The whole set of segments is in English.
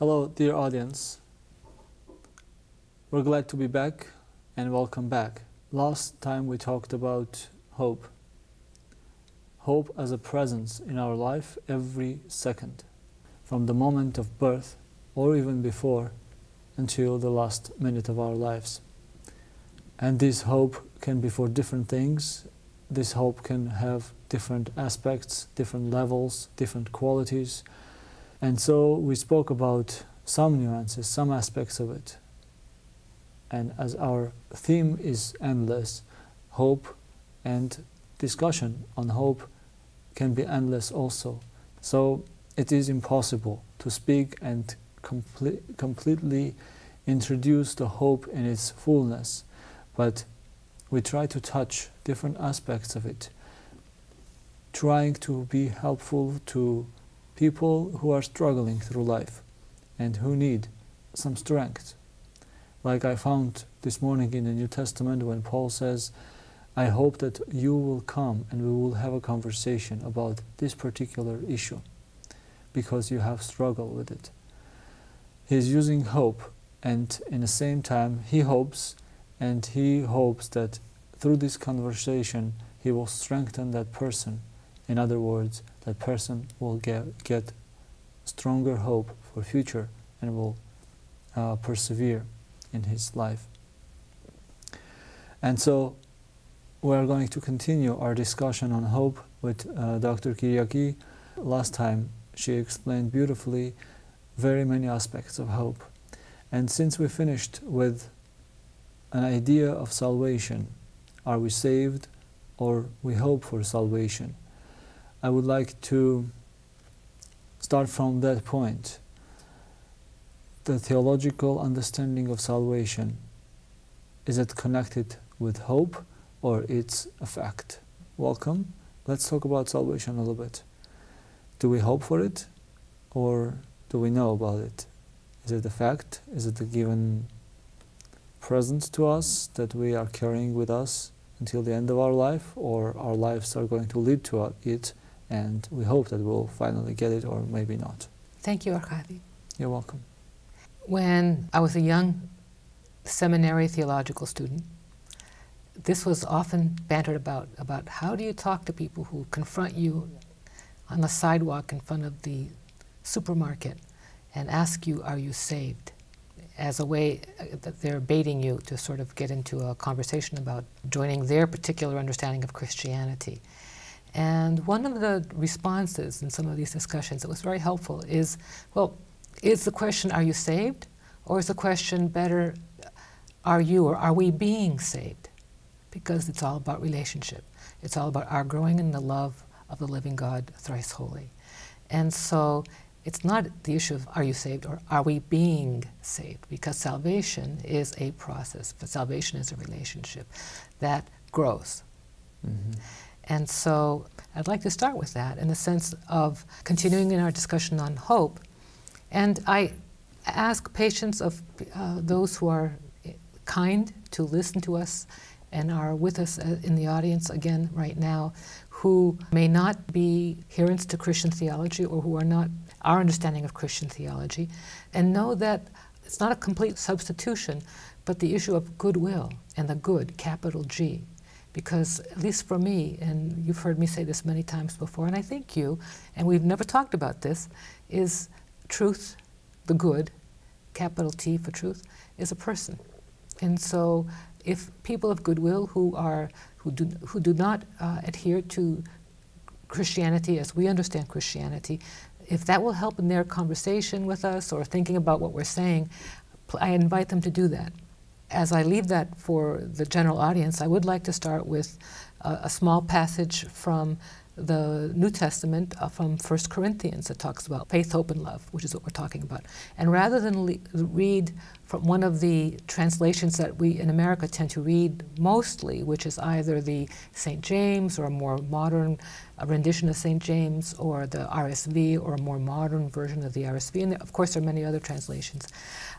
Hello, dear audience. We're glad to be back and welcome back. Last time we talked about hope. Hope as a presence in our life every second, from the moment of birth or even before until the last minute of our lives. And this hope can be for different things. This hope can have different aspects, different levels, different qualities. And so we spoke about some nuances, some aspects of it. And as our theme is endless, hope and discussion on hope can be endless also. So it is impossible to speak and completely introduce the hope in its fullness. But we try to touch different aspects of it, trying to be helpful to people who are struggling through life and who need some strength. Like I found this morning in the New Testament when Paul says, I hope that you will come and we will have a conversation about this particular issue because you have struggled with it. He's using hope, and in the same time he hopes that through this conversation he will strengthen that person. In other words, that person will get stronger hope for future and will persevere in his life. And so we are going to continue our discussion on hope with Dr. Kyriaki. Last time she explained beautifully very many aspects of hope. And since we finished with an idea of salvation, are we saved or we hope for salvation, I would like to start from that point. The theological understanding of salvation, is it connected with hope or it's a fact? Welcome. Let's talk about salvation a little bit. Do we hope for it or do we know about it? Is it a fact? Is it a given present to us that we are carrying with us until the end of our life, or our lives are going to lead to it and we hope that we'll finally get it, or maybe not? Thank you, Arkady. You're welcome. When I was a young seminary theological student, this was often bantered about how do you talk to people who confront you on the sidewalk in front of the supermarket and ask you, are you saved? As a way that they're baiting you to sort of get into a conversation about joining their particular understanding of Christianity. And one of the responses in some of these discussions that was very helpful is, well, is the question, are you saved? Or is the question better, are you or are we being saved? Because it's all about relationship. It's all about our growing in the love of the living God, thrice holy. And so it's not the issue of are you saved or are we being saved, because salvation is a process, but salvation is a relationship that grows. Mm-hmm. And so I'd like to start with that in the sense of continuing in our discussion on hope. And I ask patience of those who are kind to listen to us and are with us in the audience again right now, who may not be adherents to Christian theology or who are not our understanding of Christian theology, and know that it's not a complete substitution, but the issue of goodwill and the good, capital G. Because at least for me, and you've heard me say this many times before, and I think you, and we've never talked about this, is truth, the good, capital T for truth, is a person. And so if people of goodwill who do not adhere to Christianity as we understand Christianity, if that will help in their conversation with us or thinking about what we're saying, I invite them to do that. As I leave that for the general audience, I would like to start with a small passage from the New Testament, from 1 Corinthians, that talks about faith, hope, and love, which is what we're talking about. And rather than read from one of the translations that we in America tend to read mostly, which is either the St. James or a more modern rendition of St. James, or the RSV, or a more modern version of the RSV, and of course there are many other translations.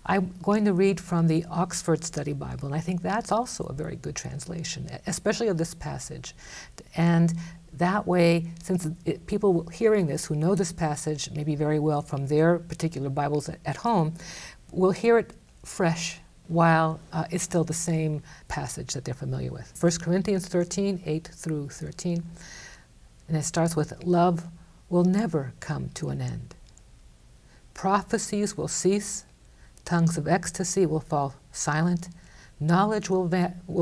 I'm going to read from the Oxford Study Bible, and I think that's also a very good translation, especially of this passage. And That way, since people hearing this who know this passage maybe very well from their particular Bibles at home, will hear it fresh while it's still the same passage that they're familiar with. 1 Corinthians 13, 8 through 13. And it starts with, love will never come to an end. Prophecies will cease, tongues of ecstasy will fall silent, knowledge will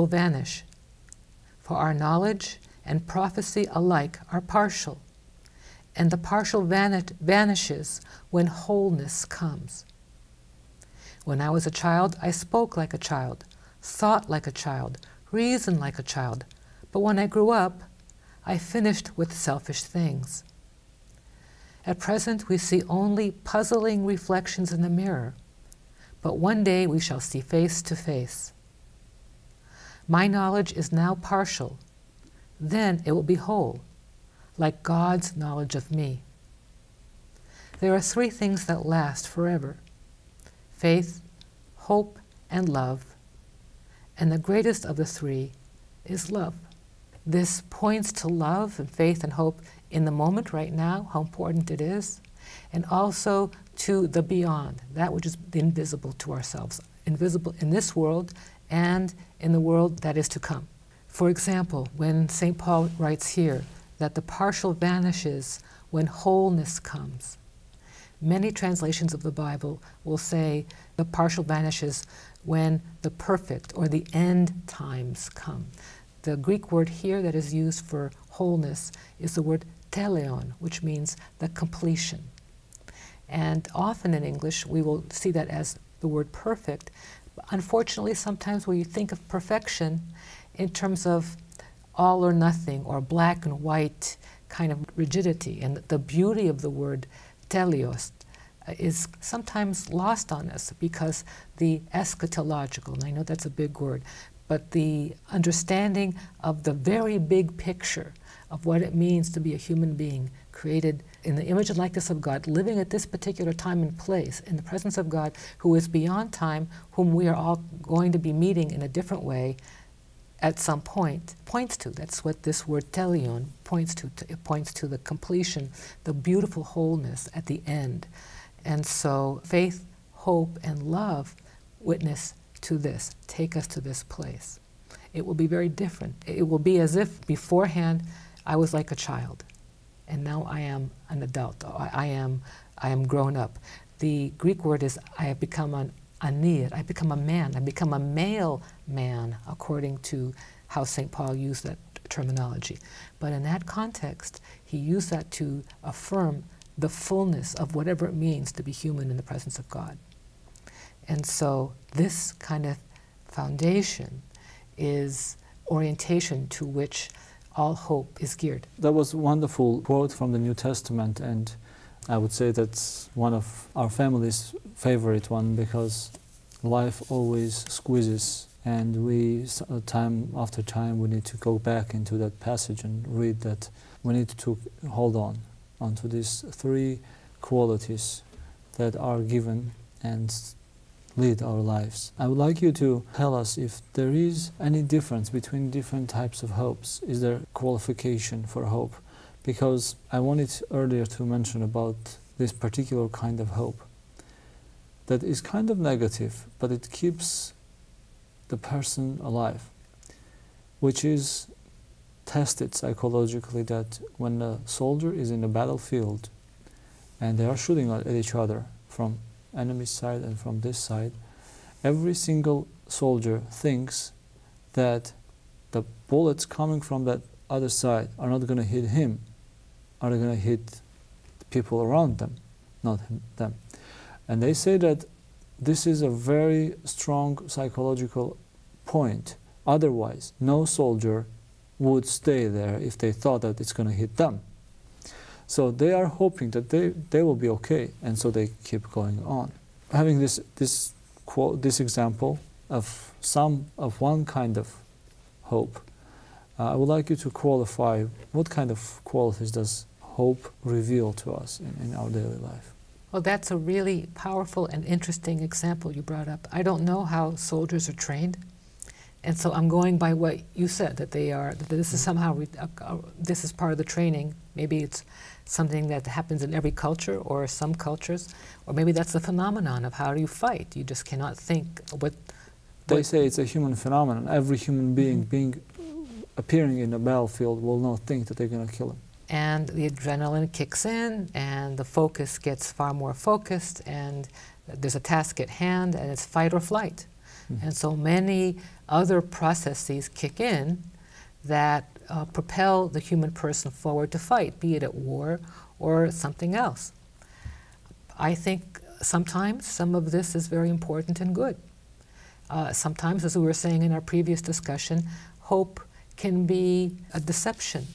vanish. For our knowledge and prophecy alike are partial, and the partial vanishes when wholeness comes. When I was a child, I spoke like a child, thought like a child, reasoned like a child, but when I grew up, I finished with selfish things. At present, we see only puzzling reflections in the mirror, but one day we shall see face to face. My knowledge is now partial, then it will be whole, like God's knowledge of me. There are three things that last forever: faith, hope, and love, and the greatest of the three is love. This points to love and faith and hope in the moment right now, how important it is, and also to the beyond, that which is invisible to ourselves, invisible in this world and in the world that is to come. For example, when St. Paul writes here that the partial vanishes when wholeness comes, many translations of the Bible will say the partial vanishes when the perfect or the end times come. The Greek word here that is used for wholeness is the word teleon, which means the completion. And often in English we will see that as the word perfect. Unfortunately, sometimes we think of perfection in terms of all or nothing or black and white kind of rigidity. And the beauty of the word teleos is sometimes lost on us because the eschatological, and I know that's a big word, but the understanding of the very big picture of what it means to be a human being created in the image and likeness of God, living at this particular time and place in the presence of God, who is beyond time, whom we are all going to be meeting in a different way at some point, points to. That's what this word teleon points to. It points to the completion, the beautiful wholeness at the end. And so faith, hope, and love witness to this, take us to this place. It will be very different. It will be as if beforehand I was like a child, and now I am an adult. I am grown up. The Greek word is I have become an anir. I become a man. I become a male man, according to how St. Paul used that terminology. But in that context, he used that to affirm the fullness of whatever it means to be human in the presence of God. And so this kind of foundation is orientation to which all hope is geared. That was a wonderful quote from the New Testament, and I would say that's one of our family's favorite one, because life always squeezes, and we, time after time, we need to go back into that passage and read that we need to hold on to these three qualities that are given and lead our lives. I would like you to tell us if there is any difference between different types of hopes. Is there qualification for hope? Because I wanted earlier to mention about this particular kind of hope that is kind of negative, but it keeps the person alive, which is tested psychologically, that when a soldier is in a battlefield and they are shooting at each other from enemy side and from this side, every single soldier thinks that the bullets coming from that other side are not going to hit him, are going to hit the people around them, not them. And they say that this is a very strong psychological point. Otherwise, no soldier would stay there if they thought that it's going to hit them. So they are hoping that they will be okay, and so they keep going on. Having this example of one kind of hope, I would like you to qualify what kind of qualities does hope reveal to us in our daily life. Well, that's a really powerful and interesting example you brought up. I don't know how soldiers are trained. And so I'm going by what you said, that they are, that this is somehow, this is part of the training. Maybe it's something that happens in every culture or some cultures, or maybe that's the phenomenon of how do you fight. You just cannot think what... They say it's a human phenomenon. Every human being appearing in a battlefield will not think that they're going to kill him. And the adrenaline kicks in, and the focus gets far more focused, and there's a task at hand, and it's fight or flight. And so many other processes kick in that propel the human person forward to fight, be it at war or something else. I think sometimes some of this is very important and good. Sometimes, as we were saying in our previous discussion, hope can be a deception.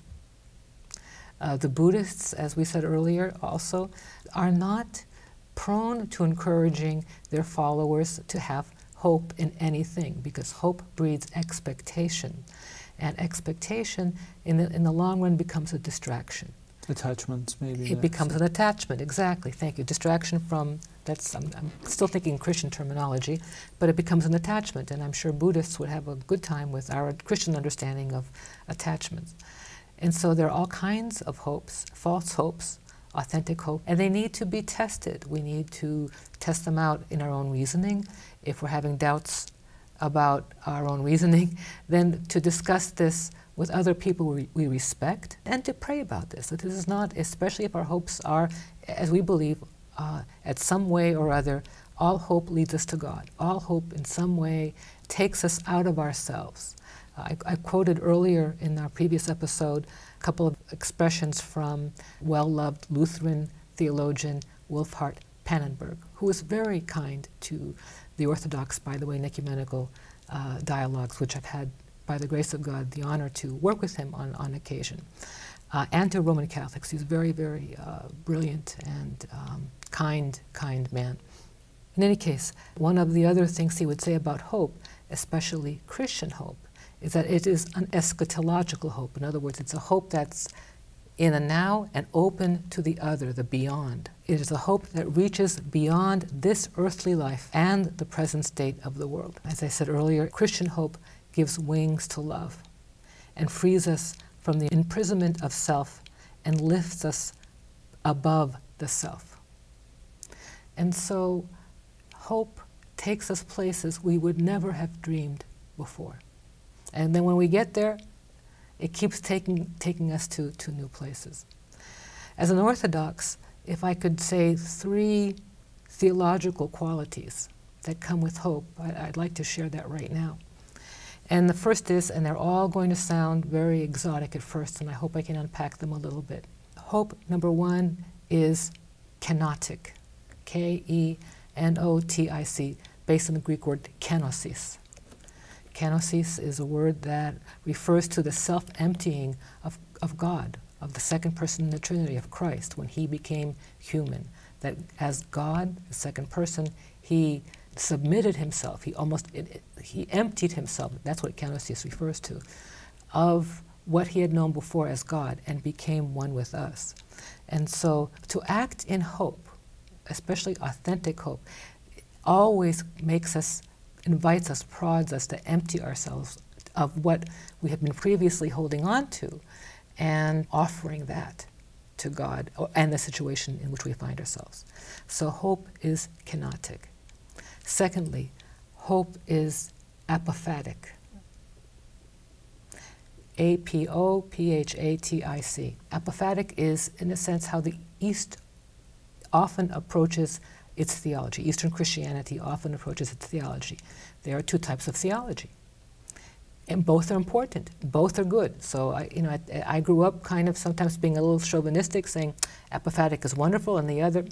The Buddhists, as we said earlier also, are not prone to encouraging their followers to have hope in anything, because hope breeds expectation, and expectation in the long run becomes a distraction. Attachments, maybe. It becomes an attachment, exactly, thank you. Distraction from, that's, I'm still thinking Christian terminology, but it becomes an attachment, and I'm sure Buddhists would have a good time with our Christian understanding of attachments. And so there are all kinds of hopes, false hopes, authentic hope, and they need to be tested. We need to test them out in our own reasoning. If we're having doubts about our own reasoning, then to discuss this with other people we respect, and to pray about this. That this is not, especially if our hopes are, as we believe, at some way or other, all hope leads us to God. All hope in some way takes us out of ourselves. I quoted earlier in our previous episode a couple of expressions from well-loved Lutheran theologian Wolfhart Pannenberg, who was very kind to the Orthodox, by the way, in ecumenical dialogues, which I've had, by the grace of God, the honor to work with him on occasion, and to Roman Catholics. He's a very, very brilliant and kind man. In any case, one of the other things he would say about hope, especially Christian hope, is that it is an eschatological hope. In other words, it's a hope that's in the now and open to the other, the beyond. It is a hope that reaches beyond this earthly life and the present state of the world. As I said earlier, Christian hope gives wings to love and frees us from the imprisonment of self and lifts us above the self. And so hope takes us places we would never have dreamed before. And then when we get there, it keeps taking us to new places. As an Orthodox, if I could say 3 theological qualities that come with hope, I'd like to share that right now. And the first is, and they're all going to sound very exotic at first, and I hope I can unpack them a little bit. Hope, number 1, is kenotic, K-E-N-O-T-I-C, based on the Greek word kenosis. Kenosis is a word that refers to the self-emptying of God, of the second person in the Trinity, of Christ, when he became human. That as God, the second person, he submitted himself, he emptied himself, that's what kenosis refers to, of what he had known before as God, and became one with us. And so to act in hope, especially authentic hope, always invites us, prods us to empty ourselves of what we have been previously holding on to and offering that to God and the situation in which we find ourselves. So hope is kenotic. Secondly, hope is apophatic. A-P-O-P-H-A-T-I-C. Apophatic is, in a sense, how the East often approaches its theology. Eastern Christianity often approaches its theology. There are 2 types of theology, and both are important. Both are good. So I grew up kind of sometimes being a little chauvinistic, saying apophatic is wonderful, and the other,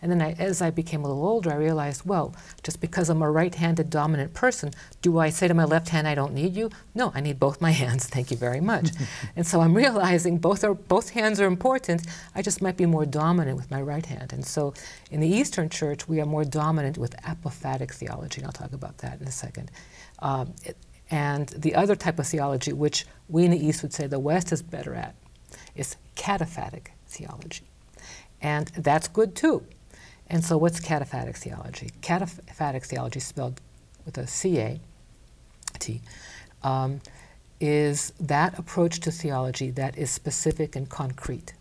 And then as I became a little older, I realized, well, just because I'm a right-handed dominant person, do I say to my left hand, I don't need you? No, I need both my hands. Thank you very much. And so I'm realizing both hands are important. I just might be more dominant with my right hand. And so in the Eastern Church, we are more dominant with apophatic theology, and I'll talk about that in a second. And the other type of theology, which we in the East would say the West is better at, is cataphatic theology. And that's good too. And so what's cataphatic theology? Cataphatic theology, spelled with a C-A-T-H-A-T-I-C, neti, is that approach to theology that is specific and concrete.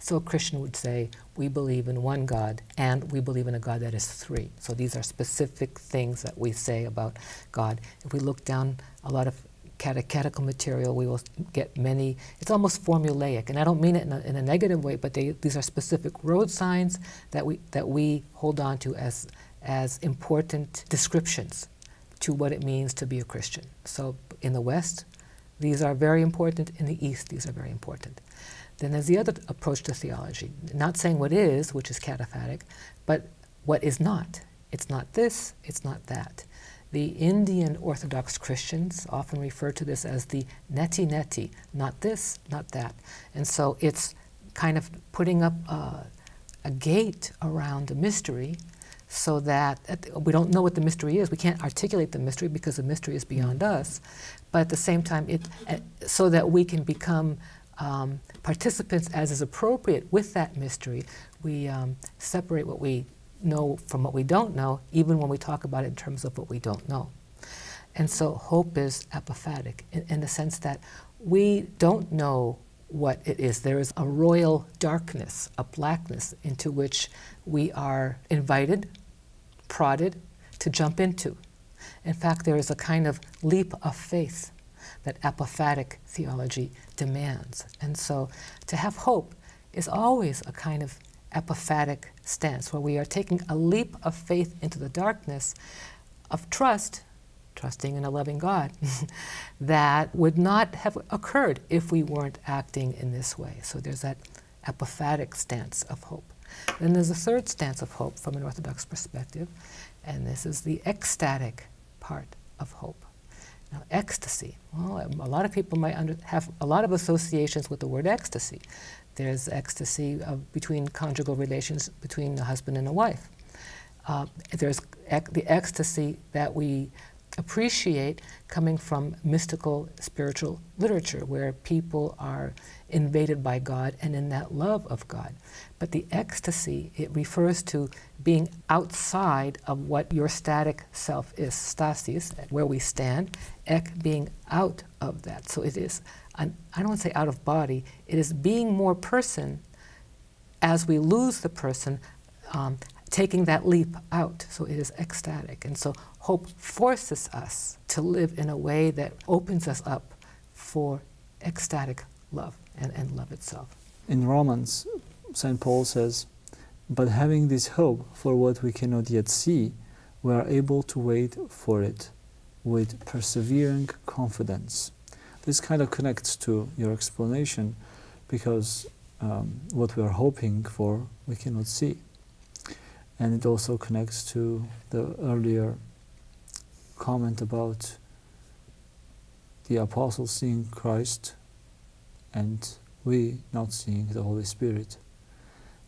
So a Christian would say, we believe in one God, and we believe in a God that is three. So these are specific things that we say about God. If we look down a lot of catechetical material, we will get many, it's almost formulaic, and I don't mean it in a negative way, but these are specific road signs that we hold on to as important descriptions to what it means to be a Christian. So in the West, these are very important. In the East, these are very important. Then there's the other approach to theology, not saying what is, which is cataphatic, but what is not. It's not this, it's not that. The Indian Orthodox Christians often refer to this as the neti, not this, not that. And so it's kind of putting up a gate around the mystery so that we don't know what the mystery is. We can't articulate the mystery because the mystery is beyond us. But at the same time, so that we can become participants as is appropriate with that mystery, we separate what we know from what we don't know, even when we talk about it in terms of what we don't know. And so hope is apophatic in the sense that we don't know what it is. There is a royal darkness, a blackness into which we are invited, prodded to jump into. In fact, there is a kind of leap of faith that apophatic theology demands. And so to have hope is always a kind of apophatic stance where we are taking a leap of faith into the darkness of trusting in a loving God, that would not have occurred if we weren't acting in this way. So there's that apophatic stance of hope. Then there's a third stance of hope from an Orthodox perspective, and this is the ecstatic part of hope. Now, ecstasy. Well, a lot of people might have a lot of associations with the word ecstasy. There's ecstasy between conjugal relations between a husband and a wife. There's the ecstasy that we appreciate coming from mystical spiritual literature, where people are invaded by God and in that love of God. But the ecstasy, it refers to being outside of what your static self is, stasis, where we stand, ek being out of that. So it is, I don't want to say out of body, it is being more person as we lose the person, taking that leap out. So it is ecstatic. And so hope forces us to live in a way that opens us up for ecstatic love and love itself. In Romans, St. Paul says, "But having this hope for what we cannot yet see, we are able to wait for it with persevering confidence." This kind of connects to your explanation, because what we are hoping for, we cannot see. And it also connects to the earlier comment about the apostles seeing Christ and we not seeing the Holy Spirit.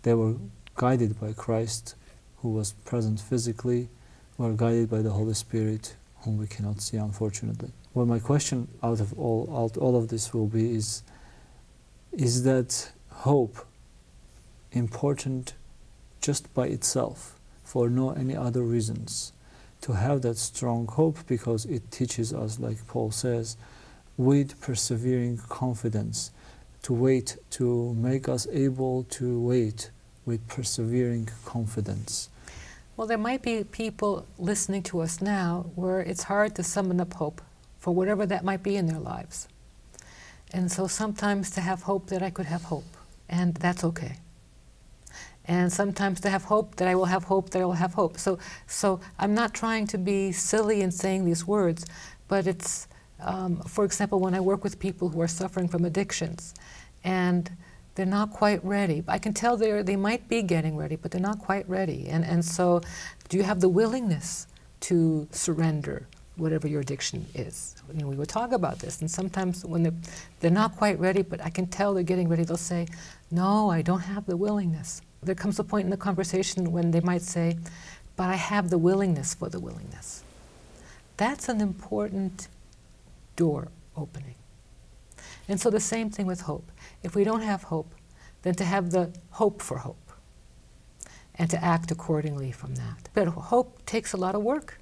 They were guided by Christ, who was present physically. We are guided by the Holy Spirit, whom we cannot see, unfortunately. Well, my question out of all of this will be is that hope important just by itself, for no any other reasons? To have that strong hope because it teaches us, like Paul says, with persevering confidence, to wait, to make us able to wait with persevering confidence. Well, there might be people listening to us now where it's hard to summon up hope for whatever that might be in their lives. And so sometimes to have hope that I could have hope, and that's okay. And sometimes to have hope that I will have hope, that I will have hope. So I'm not trying to be silly in saying these words, but it's, for example, when I work with people who are suffering from addictions, and they're not quite ready. I can tell they might be getting ready, but they're not quite ready. And so do you have the willingness to surrender whatever your addiction is? You know, we would talk about this, and sometimes when they're not quite ready, but I can tell they're getting ready, they'll say, no, I don't have the willingness. There comes a point in the conversation when they might say, but I have the willingness for the willingness. That's an important door opening. And so the same thing with hope. If we don't have hope, then to have the hope for hope and to act accordingly from that. But hope takes a lot of work.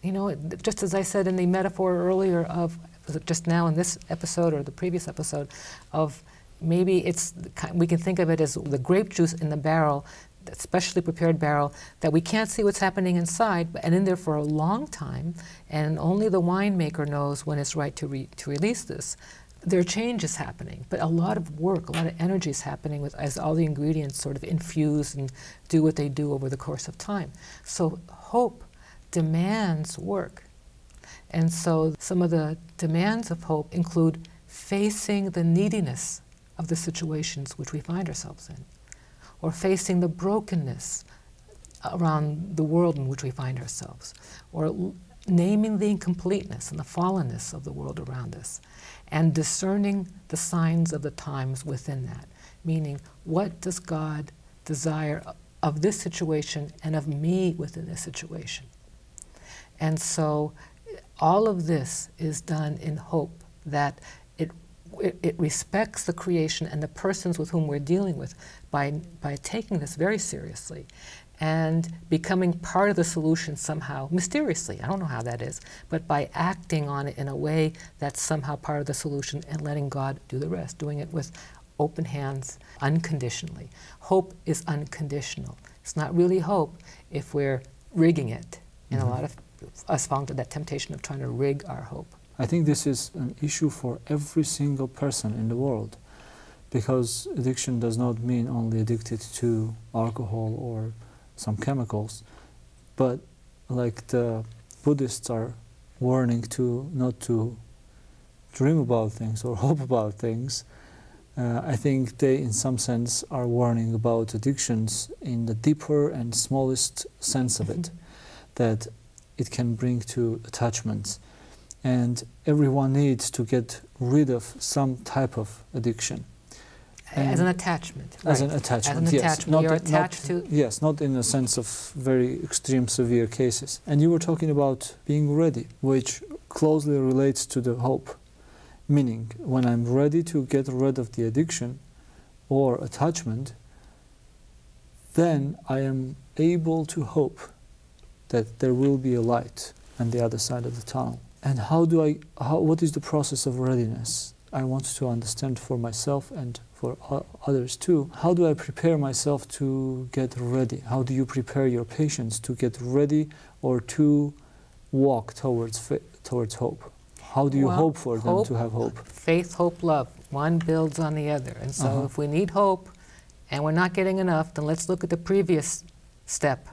you know, just as I said in the metaphor earlier of, was it just now in this episode or the previous episode, of maybe it's, we can think of it as the grape juice in the barrel, that specially prepared barrel, that we can't see what's happening inside, and in there for a long time, and only the winemaker knows when it's right to release this. There are changes happening, but a lot of work, a lot of energy is happening with, as all the ingredients sort of infuse and do what they do over the course of time. So hope demands work. And so some of the demands of hope include facing the neediness of the situations which we find ourselves in, or facing the brokenness around the world in which we find ourselves, or naming the incompleteness and the fallenness of the world around us, and discerning the signs of the times within that, meaning what does God desire of this situation and of me within this situation. And so all of this is done in hope that it respects the creation and the persons with whom we're dealing with by taking this very seriously and becoming part of the solution somehow, mysteriously, I don't know how that is, but by acting on it in a way that's somehow part of the solution and letting God do the rest, doing it with open hands, unconditionally. Hope is unconditional. It's not really hope if we're rigging it. And a lot of us fall into that temptation of trying to rig our hope. I think this is an issue for every single person in the world, because addiction does not mean only addicted to alcohol or some chemicals, but like the Buddhists are warning to not to dream about things or hope about things. I think they, in some sense, are warning about addictions in the deeper and smallest sense of it, that it can bring to attachments. And everyone needs to get rid of some type of addiction. As an attachment. As right. an attachment, as an yes. Attachment. You're attached to... Yes, not in the sense of very extreme, severe cases. And you were talking about being ready, which closely relates to the hope. Meaning, when I'm ready to get rid of the addiction or attachment, then I am able to hope that there will be a light on the other side of the tunnel. And what is the process of readiness? I want to understand for myself and for others too. How do I prepare myself to get ready? How do you prepare your patients to get ready or to walk towards hope? How do you hope for them to have hope? Faith, hope, love. One builds on the other. And so if we need hope and we're not getting enough, then let's look at the previous step.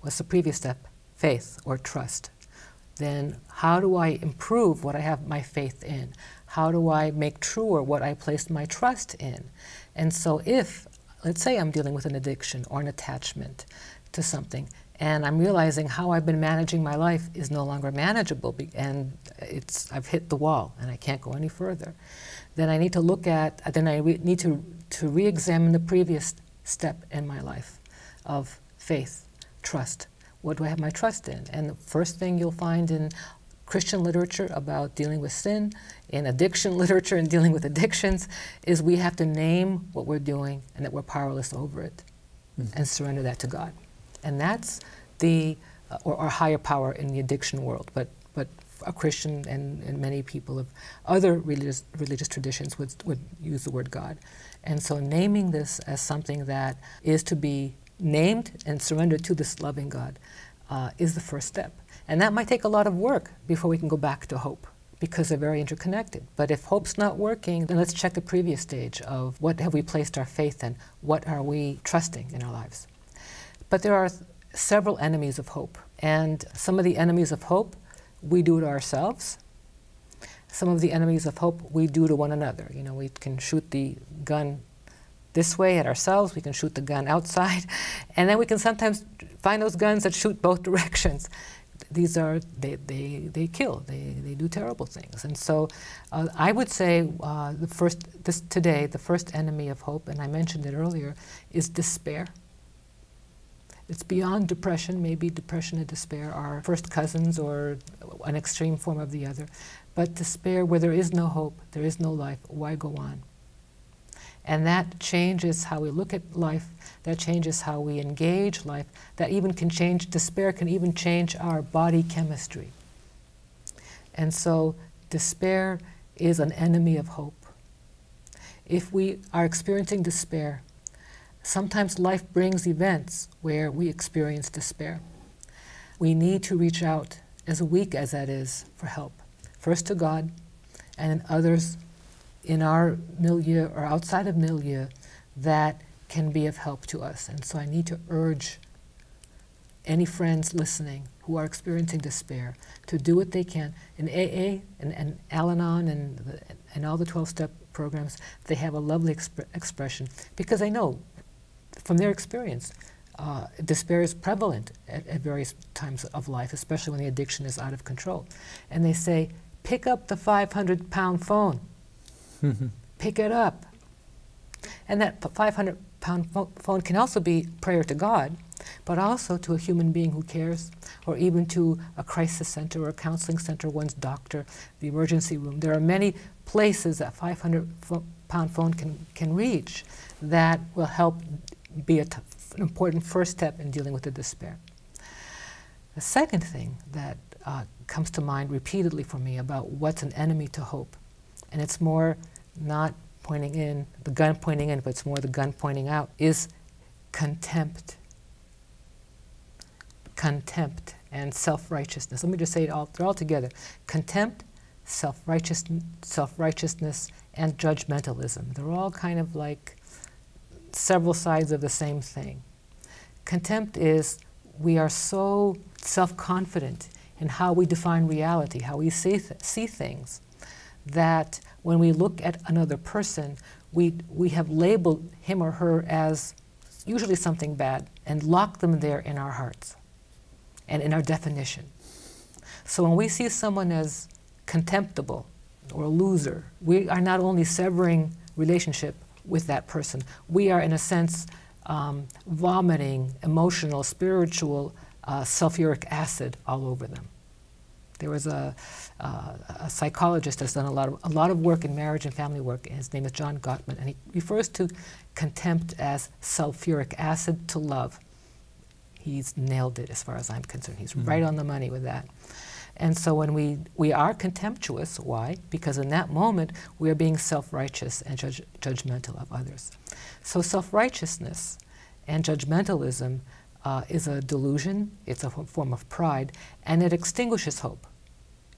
What's the previous step? Faith or trust. Then how do I improve what I have my faith in? How do I make truer what I placed my trust in? And so if, let's say I'm dealing with an addiction or an attachment to something, and I'm realizing how I've been managing my life is no longer manageable, and I've hit the wall and I can't go any further, then I need to look at, need to re-examine the previous step in my life of faith, trust. What do I have my trust in? And the first thing you'll find in Christian literature about dealing with sin, in addiction literature and dealing with addictions, is we have to name what we're doing and that we're powerless over it and surrender that to God. And that's the, or our higher power in the addiction world. But a Christian and many people of other religious traditions would use the word God. And so naming this as something that is to be named and surrendered to this loving God is the first step. And that might take a lot of work before we can go back to hope, because they're very interconnected. But if hope's not working, then let's check the previous stage of what have we placed our faith in? What are we trusting in our lives? But there are several enemies of hope. And some of the enemies of hope, we do to ourselves. Some of the enemies of hope, we do to one another. You know, we can shoot the gun this way at ourselves, we can shoot the gun outside, and then we can sometimes find those guns that shoot both directions. These are, they kill, they do terrible things. And so I would say the first enemy of hope, and I mentioned it earlier, is despair. It's beyond depression. Maybe depression and despair are first cousins or an extreme form of the other. But despair, where there is no hope, there is no life, why go on? And that changes how we look at life, that changes how we engage life, that even can change, despair can even change our body chemistry. And so despair is an enemy of hope. If we are experiencing despair, sometimes life brings events where we experience despair. We need to reach out, as weak as that is, for help. First to God, and then others in our milieu or outside of milieu that can be of help to us. And so I need to urge any friends listening who are experiencing despair to do what they can. In AA and Al-Anon and all the 12-step programs, they have a lovely expression, because I know from their experience, despair is prevalent at various times of life, especially when the addiction is out of control. And they say, pick up the 500-pound phone. Pick it up. And that 500-pound phone can also be prayer to God, but also to a human being who cares, or even to a crisis center or a counseling center, one's doctor, the emergency room. There are many places that 500-pound phone can reach that will help be an important first step in dealing with the despair. The second thing that comes to mind repeatedly for me about what's an enemy to hope, and it's more not pointing in, the gun pointing in, but it's more the gun pointing out, is contempt. Contempt and self-righteousness. Let me just say they're all together. Contempt, self-righteousness, and judgmentalism. They're all kind of like several sides of the same thing. Contempt is we are so self-confident in how we define reality, how we see things, that when we look at another person, we have labeled him or her as usually something bad and locked them there in our hearts and in our definition. So when we see someone as contemptible or a loser, we are not only severing relationship with that person, we are in a sense vomiting emotional, spiritual sulfuric acid all over them. There was a psychologist that's done a lot of work in marriage and family work, and his name is John Gottman, and he refers to contempt as sulfuric acid to love. He's nailed it as far as I'm concerned. He's right on the money with that. And so when we are contemptuous, why? Because in that moment we are being self-righteous and judgmental of others. So self-righteousness and judgmentalism is a delusion, it's a form of pride, and it extinguishes hope.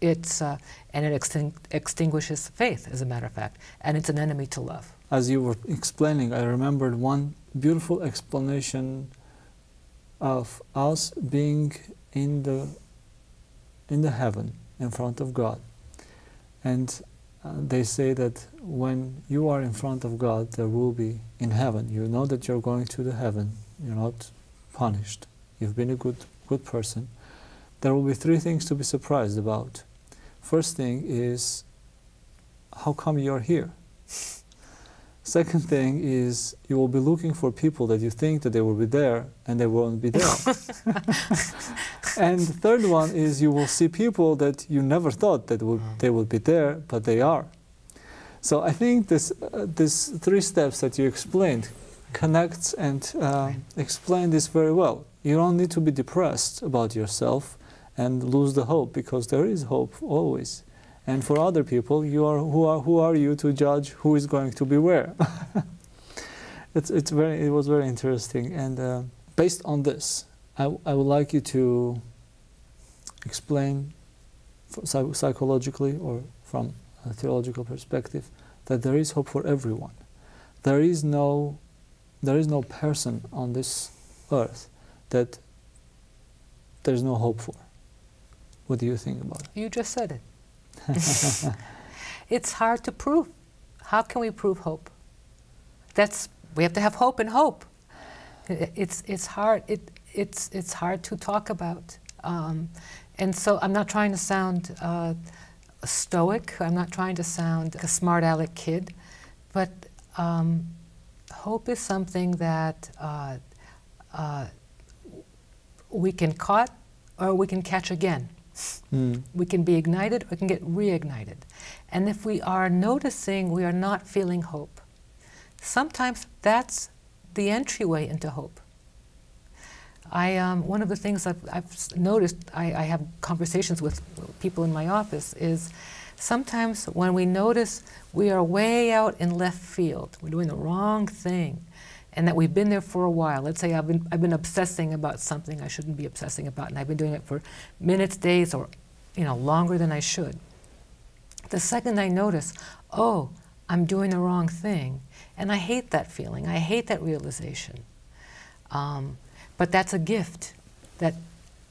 And it extinguishes faith, as a matter of fact, and it's an enemy to love. As you were explaining, I remembered one beautiful explanation of us being in the heaven, in front of God. And they say that when you are in front of God, there will be, in heaven, you know that you're going to the heaven, you're not punished, you've been a good person. There will be three things to be surprised about. First thing is, how come you're here? Second thing is, you will be looking for people that you think that they will be there, and they won't be there. And the third one is, you will see people that you never thought that they would be there, but they are. So I think this three steps that you explained connects and explain this very well. You don't need to be depressed about yourself and lose the hope, because there is hope always. And for other people, who are you to judge who is going to be where? It was very interesting. And based on this, I would like you to explain psychologically or from a theological perspective that there is hope for everyone. There is no person on this earth that there's no hope for. What do you think about it? You just said it. It's hard to prove. How can we prove hope? We have to have hope and hope. It's hard. It's hard to talk about. And so I'm not trying to sound stoic. I'm not trying to sound like a smart aleck kid, but hope is something that we can caught or we can catch again. We can be ignited or can get reignited. And if we are noticing we are not feeling hope, sometimes that's the entryway into hope. One of the things I've noticed, I have conversations with people in my office, is sometimes when we notice we are way out in left field, we're doing the wrong thing, and that we've been there for a while. Let's say I've been obsessing about something I shouldn't be obsessing about, and I've been doing it for minutes, days, or longer than I should. The second I notice, oh, I'm doing the wrong thing, and I hate that feeling, I hate that realization. But that's a gift, that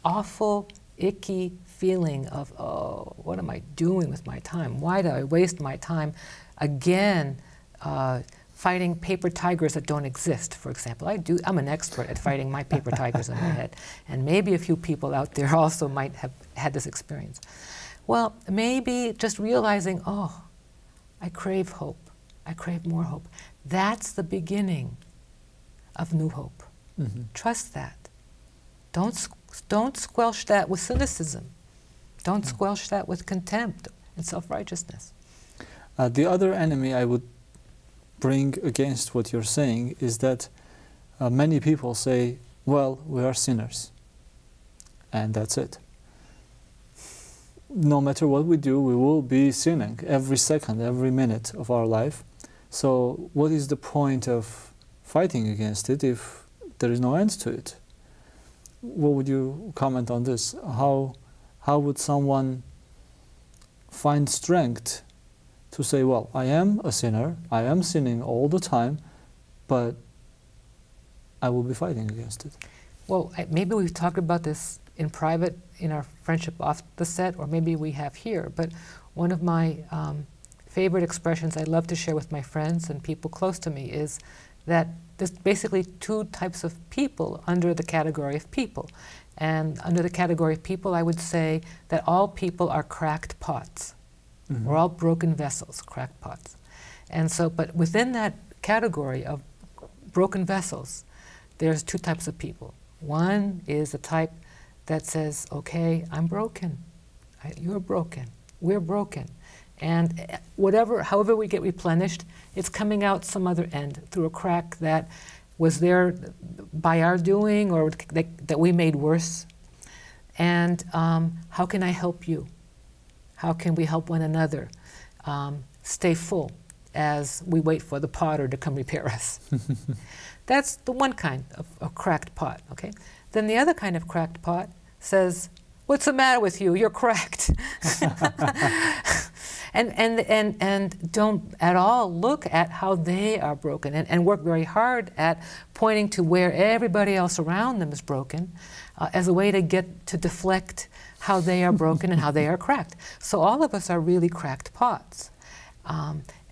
awful, icky feeling of, oh, what am I doing with my time? Why do I waste my time again fighting paper tigers that don't exist, for example? I'm an expert at fighting my paper tigers in my head. And maybe a few people out there also might have had this experience. Well, maybe just realizing, oh, I crave hope. I crave more hope. That's the beginning of new hope. Mm-hmm. Trust that. Don't squelch that with cynicism. Don't squelch that with contempt and self-righteousness. The other enemy I would bring against what you're saying is that many people say, well, we are sinners, and that's it. No matter what we do, we will be sinning every second, every minute of our life. So what is the point of fighting against it if there is no end to it? What would you comment on this? How would someone find strength to say, well, I am a sinner, I am sinning all the time, but I will be fighting against it? Well, maybe we've talked about this in private in our friendship off the set, or maybe we have here, but one of my favorite expressions I love to share with my friends and people close to me is that there's basically two types of people under the category of people. And under the category of people, I would say that all people are cracked pots. Mm-hmm. We're all broken vessels, cracked pots. And so, but within that category of broken vessels, there's two types of people. One is the type that says, okay, I'm broken. You're broken. We're broken. And however we get replenished, it's coming out some other end through a crack that was there by our doing or that we made worse. And how can I help you? How can we help one another stay full as we wait for the potter to come repair us? That's the one kind of a cracked pot, okay? Then the other kind of cracked pot says, what's the matter with you? You're cracked. And don't at all look at how they are broken and work very hard at pointing to where everybody else around them is broken as a way to deflect how they are broken and how they are cracked. So all of us are really cracked pots.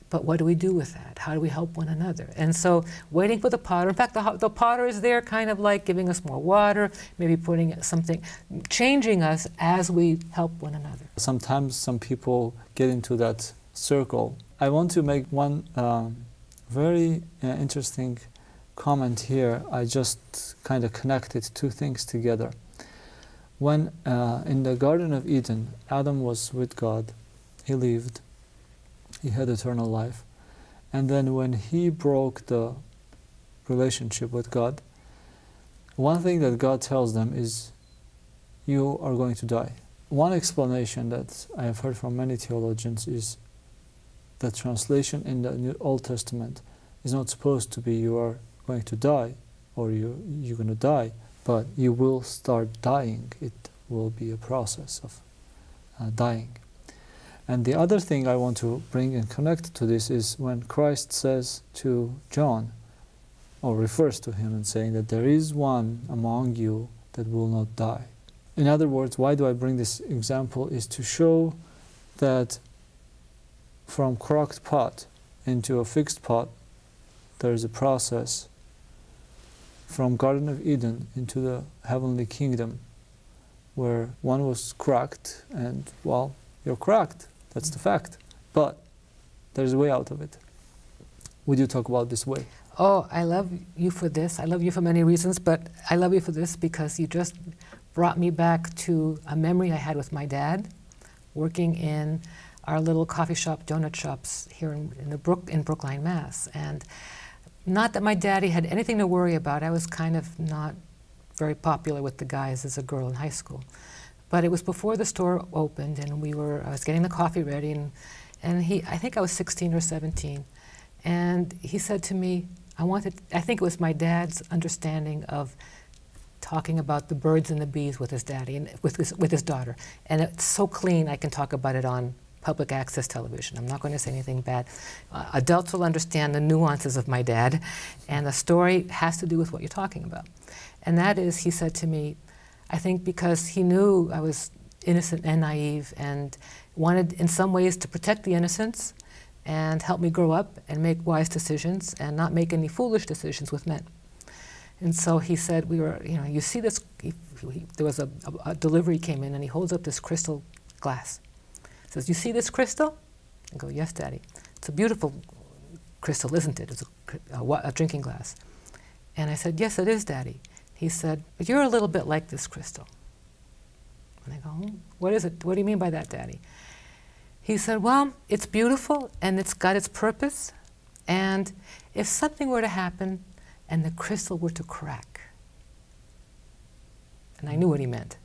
But what do we do with that? How do we help one another? And so waiting for the potter. In fact, the potter is there kind of like giving us more water, maybe putting something, changing us as we help one another. Sometimes some people get into that circle. I want to make one very interesting comment here. I just kind of connected two things together. When in the Garden of Eden, Adam was with God, he lived, he had eternal life. And then when he broke the relationship with God, one thing that God tells them is, you are going to die. One explanation that I have heard from many theologians is that translation in the Old Testament is not supposed to be you are going to die or you're going to die, but you will start dying. It will be a process of dying. And the other thing I want to bring and connect to this is when Christ says to John, or refers to him and saying that there is one among you that will not die. In other words, why do I bring this example is to show that from cracked pot into a fixed pot, there is a process. From Garden of Eden into the heavenly kingdom, where one was cracked and, well, you're cracked. That's the fact. But there's a way out of it. Would you talk about this way? Oh, I love you for this. I love you for many reasons, but I love you for this because you just brought me back to a memory I had with my dad working in our little coffee shop, donut shops here in Brookline, Mass. And Not that my daddy had anything to worry about. I was kind of not very popular with the guys as a girl in high school. But it was before the store opened, and I was getting the coffee ready, and I think I was 16 or 17, and he said to me, I think it was my dad's understanding of talking about the birds and the bees with his daddy and with his daughter. And it's so clean, I can talk about it on public access television. I'm not going to say anything bad. Adults will understand the nuances of my dad, and the story has to do with what you're talking about. And that is, he said to me, I think because he knew I was innocent and naive and wanted in some ways to protect the innocence and help me grow up and make wise decisions and not make any foolish decisions with men. And so he said, you see this, there was a delivery came in, and he holds up this crystal glass. He says, you see this crystal? I go, yes, Daddy. It's a beautiful crystal, isn't it? It's a drinking glass. And I said, yes, it is, Daddy. He said, but you're a little bit like this crystal. And I go, what is it? What do you mean by that, Daddy? He said, well, it's beautiful, and it's got its purpose, and if something were to happen and the crystal were to crack, and I knew what he meant,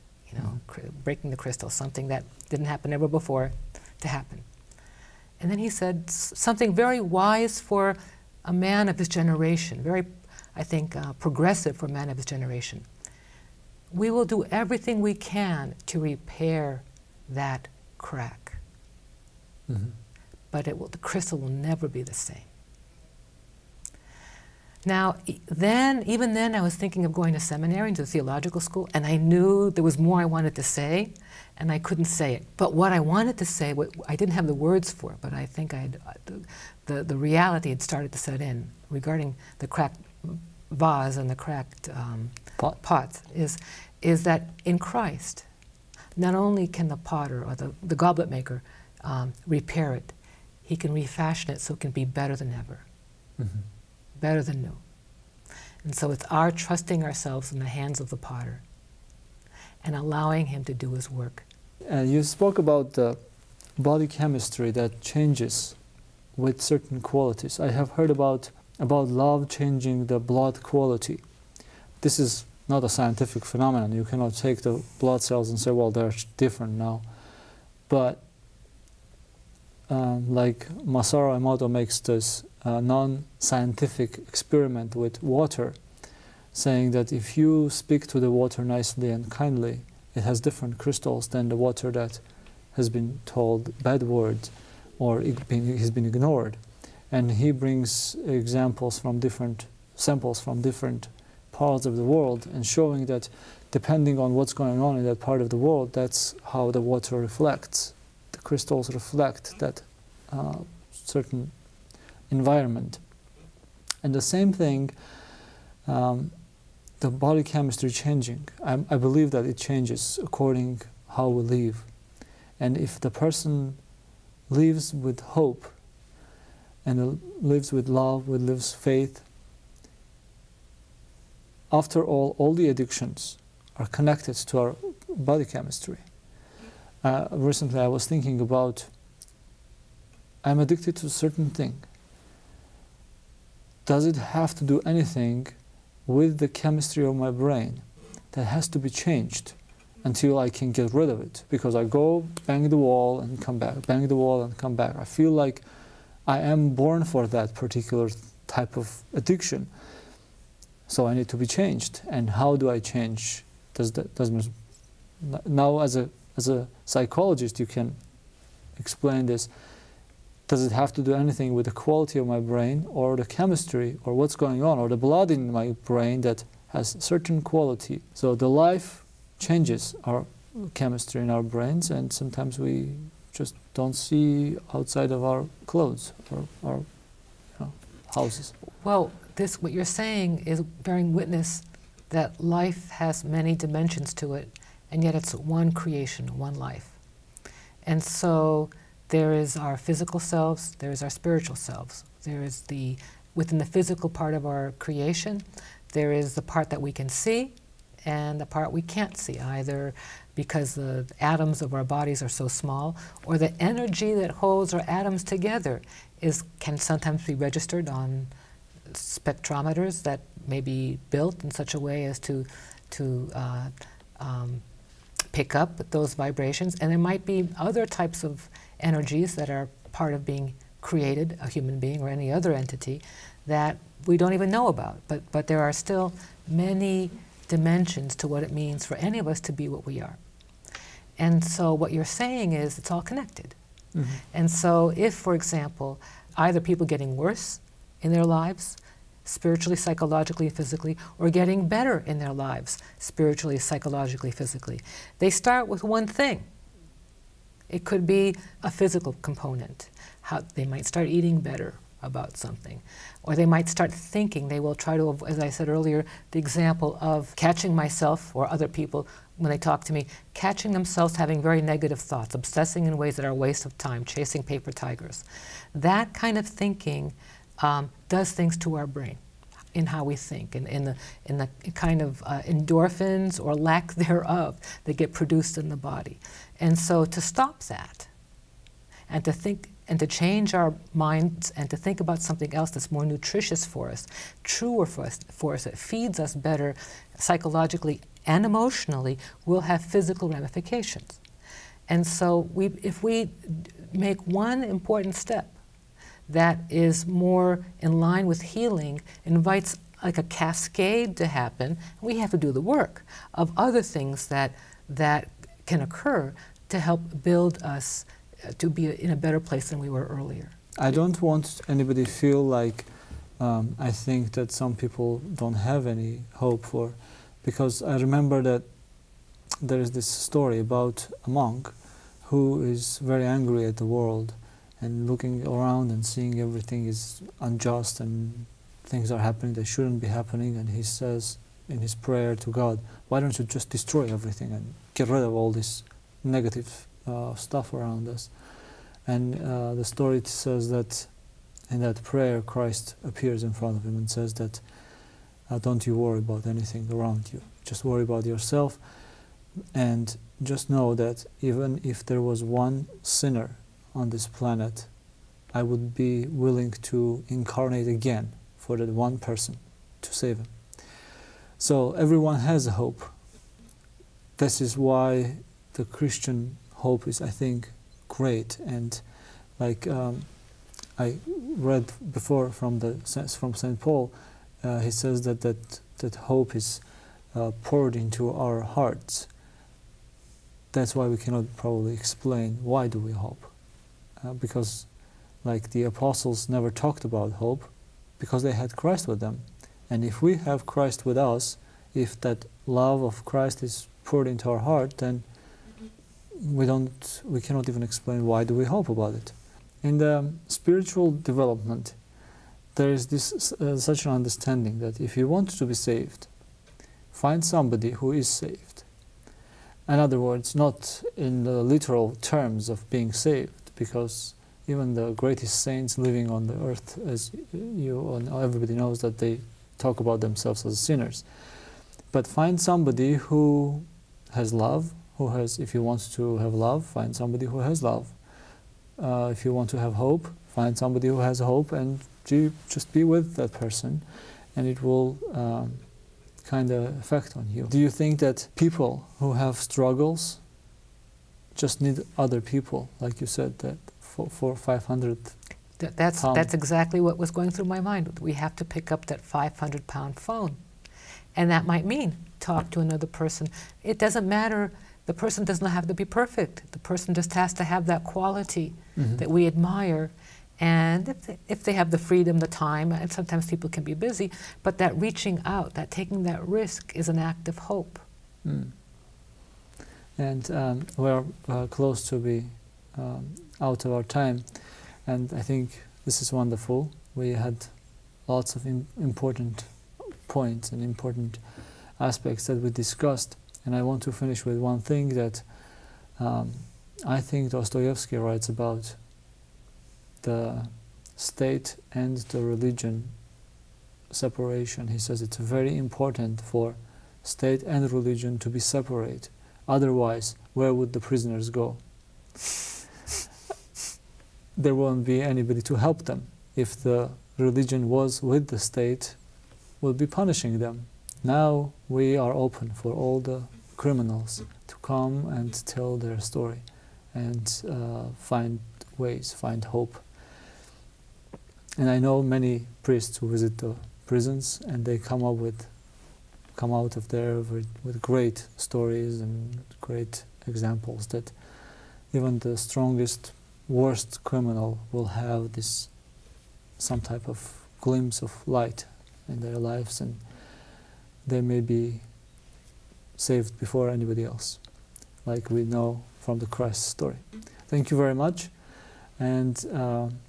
breaking the crystal, something that didn't happen ever before to happen. And then he said something very wise for a man of his generation, very, I think, progressive for a man of his generation. We will do everything we can to repair that crack. Mm-hmm. But the crystal will never be the same. Now, even then, I was thinking of going to seminary, into theological school, and I knew there was more I wanted to say, and I couldn't say it. But what I wanted to say, I didn't have the words for, but I think the reality had started to set in regarding the cracked vase and the cracked pots, is that in Christ, not only can the potter or the goblet maker repair it, he can refashion it so it can be better than ever. Mm-hmm. Better than new. And so it's our trusting ourselves in the hands of the potter and allowing him to do his work. You spoke about the body chemistry that changes with certain qualities. I have heard about love changing the blood quality. This is not a scientific phenomenon. You cannot take the blood cells and say, well, they're different now. But like Masaru Emoto makes this non-scientific experiment with water, saying that if you speak to the water nicely and kindly, it has different crystals than the water that has been told bad words or has been ignored. And he brings examples from samples from different parts of the world, and showing that depending on what's going on in that part of the world, that's how the water reflects. The crystals reflect that certain environment. And the same thing, the body chemistry changing. I believe that it changes according how we live. And if the person lives with hope and lives with love, lives faith, after all the addictions are connected to our body chemistry. Recently I was thinking about, I'm addicted to a certain thing. Does it have to do anything with the chemistry of my brain that has to be changed until I can get rid of it? Because I go bang the wall and come back, bang the wall and come back. I feel like I am born for that particular type of addiction. So I need to be changed. And how do I change? Now as a psychologist you can explain this. Does it have to do anything with the quality of my brain or the chemistry or what's going on or the blood in my brain that has a certain quality? So the life changes our chemistry in our brains, and sometimes we just don't see outside of our clothes or our houses. Well, what you're saying is bearing witness that life has many dimensions to it, and yet it's one creation, one life. And so there is our physical selves, there is our spiritual selves. There is within the physical part of our creation, there is the part that we can see and the part we can't see, either because the atoms of our bodies are so small, or the energy that holds our atoms together can sometimes be registered on spectrometers that may be built in such a way as to pick up those vibrations, and there might be other types of energies that are part of being created, a human being or any other entity, that we don't even know about. But there are still many dimensions to what it means for any of us to be what we are. And so what you're saying is it's all connected. Mm-hmm. And so if, for example, either people getting worse in their lives, spiritually, psychologically, physically, or getting better in their lives, spiritually, psychologically, physically, they start with one thing. It could be a physical component. How they might start eating better about something, or they might start thinking. They will try to, as I said earlier, the example of catching myself or other people when they talk to me, catching themselves having very negative thoughts, obsessing in ways that are a waste of time, chasing paper tigers. That kind of thinking does things to our brain in how we think, and in the kind of endorphins or lack thereof that get produced in the body. And so to stop that and to think and to change our minds and to think about something else that's more nutritious for us, truer for us, that feeds us better psychologically and emotionally, will have physical ramifications. And so if we make one important step that is more in line with healing, invites like a cascade to happen, we have to do the work of other things that can occur to help build us to be in a better place than we were earlier. I don't want anybody to feel like I think that some people don't have any hope for, because I remember that there is this story about a monk who is very angry at the world and looking around and seeing everything is unjust and things are happening that shouldn't be happening, and he says in his prayer to God, why don't you just destroy everything and get rid of all this negative stuff around us? And the story says that in that prayer Christ appears in front of him and says that don't you worry about anything around you, just worry about yourself, and just know that even if there was one sinner on this planet, I would be willing to incarnate again for that one person to save him. So everyone has a hope. This is why the Christian hope is, I think, great. And like I read before from St. Paul, he says that hope is poured into our hearts. That's why we cannot probably explain why do we hope, because like the apostles never talked about hope because they had Christ with them. And if we have Christ with us, if that love of Christ is poured into our heart, then we cannot even explain why do we hope about it. In the spiritual development, there is this such an understanding that if you want to be saved, find somebody who is saved. In other words, not in the literal terms of being saved, because even the greatest saints living on the earth, as you and everybody knows, that they talk about themselves as sinners. But find somebody who has love, if you want to have love, find somebody who has love. If you want to have hope, find somebody who has hope, and just be with that person, and it will kind of affect on you. Do you think that people who have struggles just need other people, like you said, that for 500 That's exactly what was going through my mind. We have to pick up that 500-pound phone. And that might mean talk to another person. It doesn't matter. The person does not have to be perfect. The person just has to have that quality that we admire. And if they have the freedom, the time, and sometimes people can be busy, but that reaching out, that taking that risk is an act of hope. And we're close to be out of our time, and I think this is wonderful. We had lots of important points and important aspects that we discussed, and I want to finish with one thing that I think Dostoevsky writes about the state and the religion separation. He says it's very important for state and religion to be separate. Otherwise, where would the prisoners go? There won't be anybody to help them if the religion was with the state, would be punishing them. Now we are open for all the criminals to come and tell their story and find ways, find hope. And I know many priests who visit the prisons, and they come out of there with great stories and great examples that even the strongest, worst criminal will have this some type of glimpse of light in their lives, and they may be saved before anybody else, like we know from the Christ story. Thank you very much, and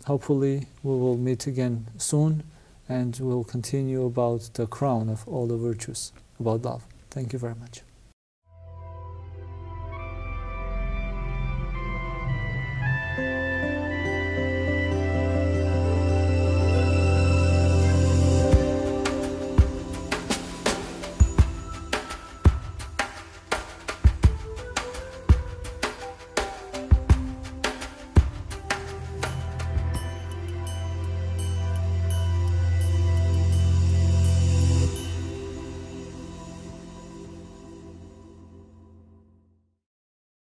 hopefully we will meet again soon, and we'll continue about the crown of all the virtues, about love. Thank you very much.